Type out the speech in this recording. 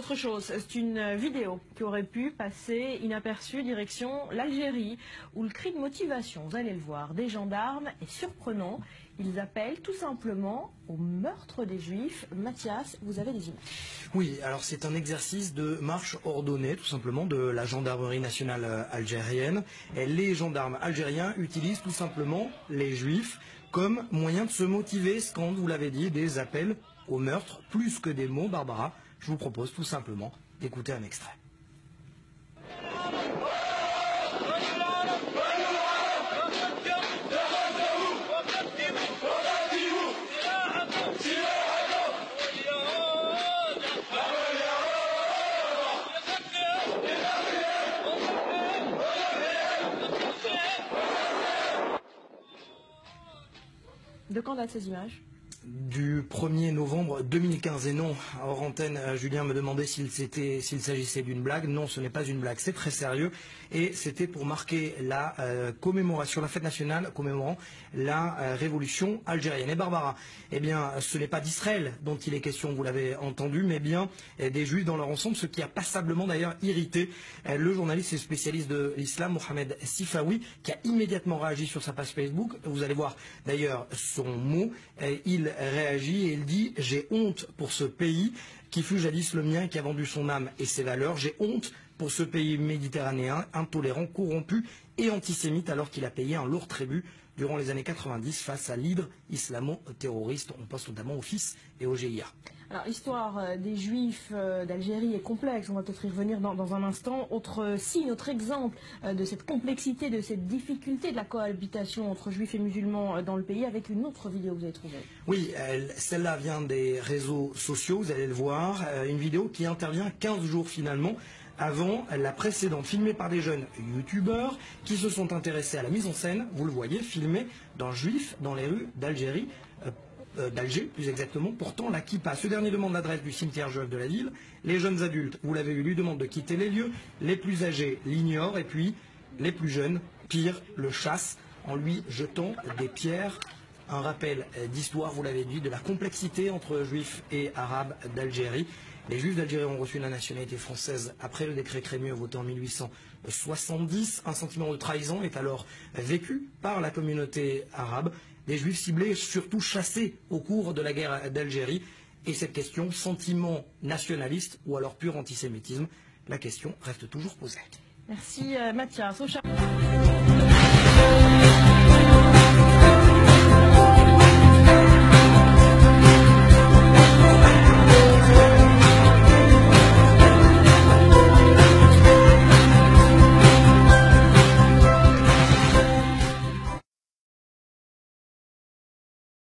Autre chose, c'est une vidéo qui aurait pu passer inaperçue direction l'Algérie, où le cri de motivation, vous allez le voir, des gendarmes est surprenant. Ils appellent tout simplement au meurtre des Juifs. Mathias, vous avez des images. Oui, alors c'est un exercice de marche ordonnée, tout simplement, de la gendarmerie nationale algérienne. Et les gendarmes algériens utilisent tout simplement les Juifs comme moyen de se motiver, quand vous l'avez dit, des appels au meurtre, plus que des mots. Barbara, je vous propose tout simplement d'écouter un extrait. De quand datent ces images ? Du 1er novembre 2015. Et non, hors antenne, Julien me demandait s'il s'agissait d'une blague. Non, ce n'est pas une blague, c'est très sérieux. Et c'était pour marquer la commémoration, la fête nationale commémorant la révolution algérienne. Et Barbara, eh bien, ce n'est pas d'Israël dont il est question, vous l'avez entendu, mais bien des Juifs dans leur ensemble, ce qui a passablement d'ailleurs irrité le journaliste et spécialiste de l'islam, Mohamed Sifawi, qui a immédiatement réagi sur sa page Facebook. Vous allez voir d'ailleurs son mot. Il réagit et il dit « J'ai honte pour ce pays qui fut jadis le mien et qui a vendu son âme et ses valeurs. J'ai honte pour ce pays méditerranéen, intolérant, corrompu et antisémite alors qu'il a payé un lourd tribut durant les années 90 face à l'hydre islamo-terroriste. » On pense notamment au FIS et au GIA. Alors, l'histoire des Juifs d'Algérie est complexe, on va peut-être y revenir dans un instant. Autre signe, autre exemple de cette complexité, de cette difficulté de la cohabitation entre Juifs et musulmans dans le pays, avec une autre vidéo que vous avez trouvée. Oui, celle-là vient des réseaux sociaux, vous allez le voir. Une vidéo qui intervient 15 jours finalement avant la précédente, filmée par des jeunes youtubeurs qui se sont intéressés à la mise en scène, vous le voyez, filmée d'un juif dans les rues d'Algérie, d'Alger plus exactement, portant la kippa. Ce dernier demande l'adresse du cimetière juif de la ville. Les jeunes adultes, vous l'avez vu, lui demandent de quitter les lieux. Les plus âgés l'ignorent et puis les plus jeunes, pire, le chassent en lui jetant des pierres. Un rappel d'histoire, vous l'avez dit, de la complexité entre juifs et arabes d'Algérie. Les juifs d'Algérie ont reçu la nationalité française après le décret Crémieux voté en 1870. Un sentiment de trahison est alors vécu par la communauté arabe. Des juifs ciblés, surtout chassés au cours de la guerre d'Algérie. Et cette question, sentiment nationaliste ou alors pur antisémitisme, la question reste toujours posée. Merci Mathias.